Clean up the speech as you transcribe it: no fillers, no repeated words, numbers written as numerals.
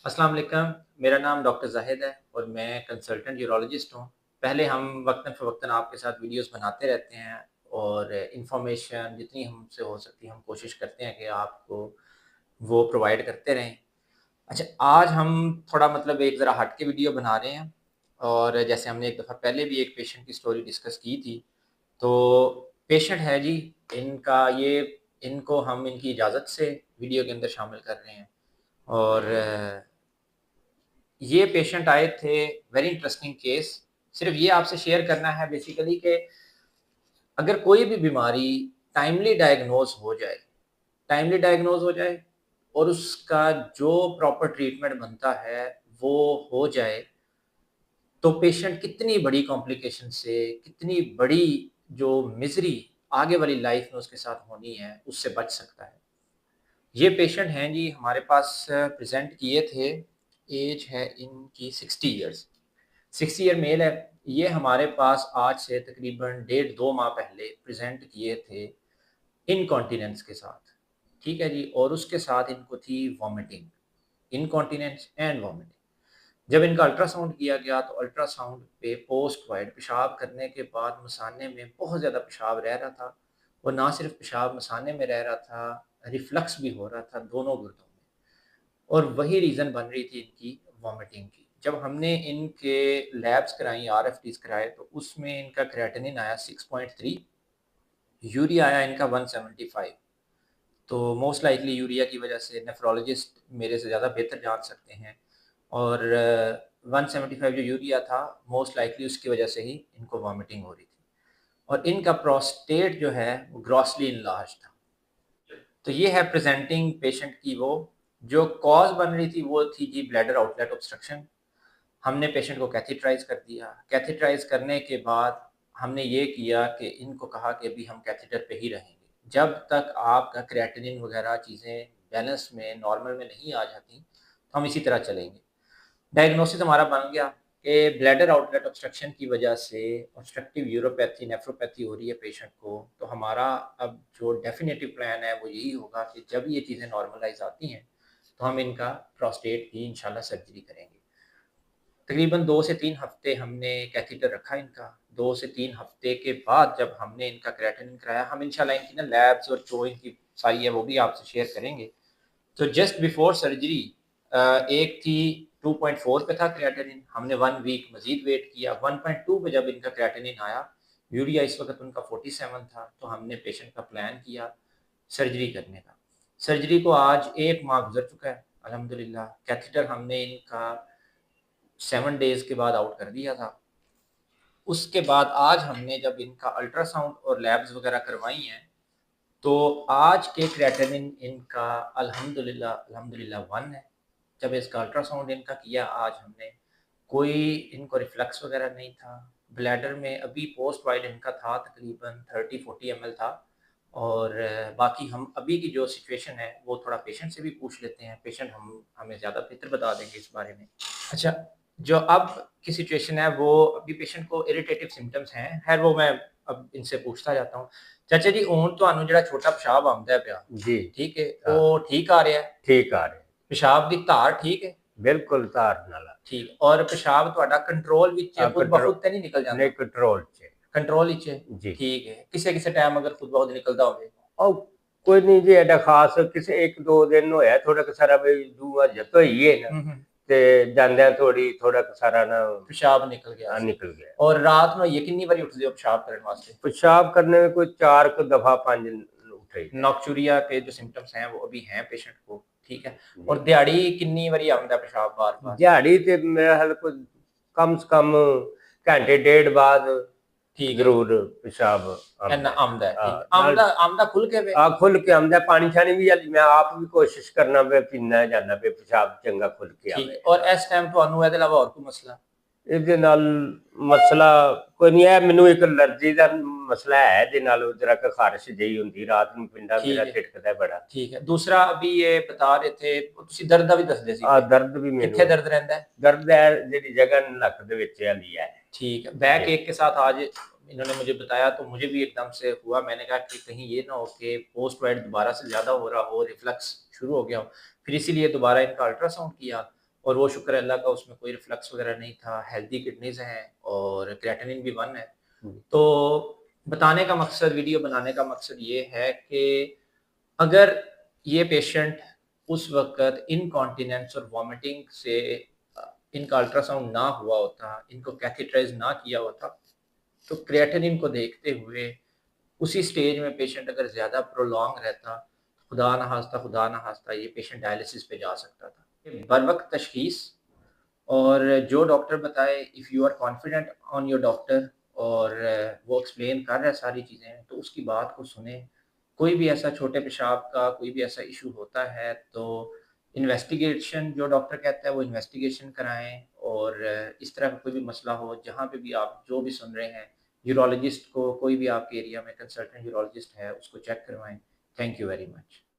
अस्सलाम वालेकुम, मेरा नाम डॉक्टर ज़ाहिद है और मैं कंसल्टेंट यूरोलॉजिस्ट हूँ। पहले हम वक़्तन-फ़वक़्तन आपके साथ वीडियोज़ बनाते रहते हैं और इन्फॉर्मेशन जितनी हमसे हो सकती है हम कोशिश करते हैं कि आपको वो प्रोवाइड करते रहें। अच्छा, आज हम थोड़ा मतलब एक ज़रा हट के वीडियो बना रहे हैं और जैसे हमने एक दफ़ा पहले भी एक पेशेंट की स्टोरी डिस्कस की थी, तो पेशेंट है जी, इनका ये इनको हम इनकी इजाज़त से वीडियो के अंदर शामिल कर रहे हैं और ये पेशेंट आए थे, वेरी इंटरेस्टिंग केस। सिर्फ़ ये आपसे शेयर करना है बेसिकली कि अगर कोई भी बीमारी टाइमली डायग्नोज़ हो जाए टाइमली डायग्नोज़ हो जाए और उसका जो प्रॉपर ट्रीटमेंट बनता है, वो हो जाए, तो पेशेंट कितनी बड़ी कॉम्प्लिकेशन से, कितनी बड़ी जो मिज़री आगे वाली लाइफ़ में उसके साथ होनी है, उससे बच सकता है। ये पेशेंट हैं जी हमारे पास प्रेज़ेंट किए थे, ऐज है इनकी 60 इयर्स। 60 ईयर मेल है। ये हमारे पास आज से तकरीबन डेढ़ 2 माह पहले प्रेज़ेंट किए थे इनकॉन्टिनेंस के साथ, ठीक है जी? और उसके साथ इनको थी वॉमिटिंग, इनकॉन्टिनेंस एंड वॉमिटिंग। जब इनका अल्ट्रासाउंड किया गया तो अल्ट्रासाउंड पे पोस्ट वाइड पेशाब करने के बाद मसाने में बहुत ज़्यादा पेशाब रह रहा था और ना सिर्फ पेशाब मसाने में रह रहा था, रिफ्लक्स भी हो रहा था दोनों गुर्दों में और वही रीज़न बन रही थी इनकी वॉमिटिंग की। जब हमने इनके लैब्स कराई, आरएफटीज़ कराए तो उसमें इनका क्रेटिनिन आया 6.3, यूरिया आया इनका 175। तो मोस्ट लाइकली यूरिया की वजह से नेफ्रोलॉजिस्ट मेरे से ज़्यादा बेहतर जान सकते हैं और 175 जो यूरिया था मोस्ट लाइकली उसकी वजह से ही इनको वॉमिटिंग हो रही थी और इनका प्रोस्टेट जो है वो ग्रॉसली इनलार्ज था। तो ये है प्रेजेंटिंग पेशेंट की वो जो कॉज बन रही थी वो थी जी ब्लैडर आउटलेट ऑब्स्ट्रक्शन। हमने पेशेंट को कैथेटराइज़ कर दिया। कैथेटराइज़ करने के बाद हमने ये किया कि इनको कहा कि अभी हम कैथेटर पे ही रहेंगे। जब तक आपका क्रेाटिनिन वगैरह चीज़ें बैलेंस में, नॉर्मल में नहीं आ जाती, तो हम इसी तरह चलेंगे। डायग्नोसिस हमारा बन गया कि ब्लैडर आउटलेट ऑब्स्ट्रक्शन की वजह से ऑब्स्ट्रक्टिव यूरोपैथी, नेफ्रोपैथी हो रही है पेशेंट को। तो हमारा अब जो डेफिनिटिव प्लान है वो यही होगा कि जब ये चीज़ें नॉर्मलाइज़ आती हैं, तो हम इनका प्रोस्टेट की इंशाल्लाह सर्जरी करेंगे। तकरीबन 2 से 3 हफ्ते हमने कैथेटर रखा इनका। 2 से 3 हफ्ते के बाद जब हमने इनका क्रेाटिनिन कराया, हम इंशाल्लाह इनकी ना लैब्स और जो इनकी सारी है वो भी आपसे शेयर करेंगे। तो जस्ट बिफोर सर्जरी एक थी 2.4 पे था क्रेाटिनिन, हमने 1 वीक मज़ीद वेट किया, 1.2 पे जब इनका क्रेाटिनिन आया, यूरिया इस वक़्त उनका 47 था, तो हमने पेशेंट का प्लान किया सर्जरी करने का। सर्जरी को आज 1 माह गुज़र चुका है अल्हम्दुलिल्लाह। कैथेटर हमने इनका 7 डेज़ के बाद आउट कर दिया था। उसके बाद आज हमने जब इनका अल्ट्रासाउंड और लैब्स वगैरह करवाई हैं, तो आज के क्रेाटिनिन इनका अल्हम्दुलिल्लाह अल्हम्दुलिल्लाह 1 है। जब इसका अल्ट्रासाउंड इनका किया आज हमने, कोई इनको रिफ्लक्स वगैरह नहीं था। ब्लैडर में अभी पोस्ट वाइड इनका था तकरीबन 30-40 एमएल था और बाकी हम अभी की जो सिचुएशन है वो थोड़ा पेशेंट से भी पूछ लेते हैं। पेशेंट हम हमें ज़्यादा बेहतर बता देंगे इस बारे में। अच्छा, जो अब की सिचुएशन है वो अभी पेशेंट को इरिटेटिव सिम्पटम्स हैं। खैर वो मैं अब इनसे पूछता जाता हूँ। चाचा जी हुण तुहानू जिहड़ा छोटा पेशाब आंदा पिया, जी। ठीक है, हाँ, वो ठीक आ रहा है? ठीक आ रहे। पेशाब दी धार ठीक है? बिल्कुल तार नाला। ठीक। और पेशाब तुहाडा कंट्रोल विच है, खुद ब खुद ते नहीं निकल नहीं जांदा? कंट्रोल च कंट्रोल विच है? जी। ठीक है। किसे-किसे टाइम अगर खुद ब खुद निकलदा होवे? और कोई नहीं जी एडा खास किसी 1-2 दिन होया थोड़ा क सारा भी दूआ जत होई है ना हुँ, हुँ। ते जांदे थोड़ी थोड़ा क सारा ना पेशाब निकल गया सी। निकल गया। और रात ਨੂੰ ये कितनी बारी उठदे हो पेशाब करने वास्ते? पेशाब करने में कोई 4 क दफा 5 उठे। नॉक्चूरिया के जो सिम्पटम्स हैं वो अभी हैं पेशेंट को, ठीक है? जी। और दिहाड़ी कितनी बारी आंदा पेशाब बार-बार? दिहाड़ी ते मेरा ख्याल कोई कम से कम घंटे डेढ़ बाद ठीक है। जरूर पेशाब इन्ना आंदा आंदा है, ठीक है। है। नाल आंदा खुल के वे? खुल के आंदा पानी-शानी भी मैं आप भी कोशिश करना पे पीना जाना पे पेशाब चंगा खुल के ठीक है। आवे। और इस टाइम ਤੁਹਾਨੂੰ ਇਹਦੇ ਇਲਾਵਾ ਹੋਰ ਕੋਈ ਮਸਲਾ? ਇਹਦੇ ਨਾਲ ਮਸਲਾ ਕੋਈ ਨਹੀਂ ਹੈ ਮੈਨੂੰ ਇੱਕ ਅਲਰਜੀ ਦਾ ਮਸਲਾ ਹੈ ਇਹਦੇ ਨਾਲ ਜਰਾ ਕ ਖਾਰਿਸ਼ ਜਿਹੀ ਹੁੰਦੀ ਰਾਤ ਨੂੰ ਪਿੰਡਾ ਮੇਰਾ ठीक है, ਢਿੜਕਦਾ ਬੜਾ। ठीक है। दूसरा अभी ये बता रहे थे ਤੁਸੀਂ ਦਰਦ ਦਾ ਵੀ ਦੱਸਦੇ ਸੀ ਤੇ ਦਰਦ ਵੀ ਕਿੱਥੇ ਮੈਨੂੰ दर्द रहता है? ਦਰਦ ਹੈ ਜਿਹੜੀ ਜਗ੍ਹਾ ਨੱਕ ਦੇ ਵਿੱਚ ਵਾਲੀ ਹੈ। ठीक है। बैक जी। एक के साथ आज इन्होंने मुझे बताया तो मुझे भी एकदम से हुआ। मैंने कहा कि कहीं ये ना हो कि पोस्ट वाइड दोबारा से ज़्यादा हो रहा हो, रिफ्लक्स शुरू हो गया हो। फिर इसीलिए दोबारा इनका अल्ट्रासाउंड किया और वो शुक्र अल्लाह का उसमें कोई रिफ्लक्स वगैरह नहीं था, हेल्दी किडनीज़ हैं और क्रिएटिनिन भी 1 है। तो बताने का मकसद, वीडियो बनाने का मकसद ये है कि अगर ये पेशेंट उस वक़्त इनकॉन्टिनेंस और वॉमिटिंग से इनका अल्ट्रासाउंड ना हुआ होता, इनको कैथेटराइज़ ना किया होता, तो क्रिएटिनिन को देखते हुए उसी स्टेज में पेशेंट अगर ज़्यादा प्रोलॉन्ग रहता, खुदा ना खास्ता ये पेशेंट डायलिसिस पे जा सकता था। बरवक़्त तशख़ीस और जो डॉक्टर बताए, if you are confident on your doctor और वो एक्सप्लेन कर रहा है सारी चीज़ें, तो उसकी बात को सुनें। कोई भी ऐसा छोटे पेशाब का कोई भी ऐसा इश्यू होता है तो इन्वेस्टिगेशन, जो डॉक्टर कहता है वो इन्वेस्टिगेशन कराएँ और इस तरह का कोई भी मसला हो, जहाँ पे भी आप जो भी सुन रहे हैं, यूरोलॉजिस्ट को, कोई भी आपके एरिया में कंसल्टेंट यूरोलॉजिस्ट है, उसको चेक करवाएँ। Thank you very much.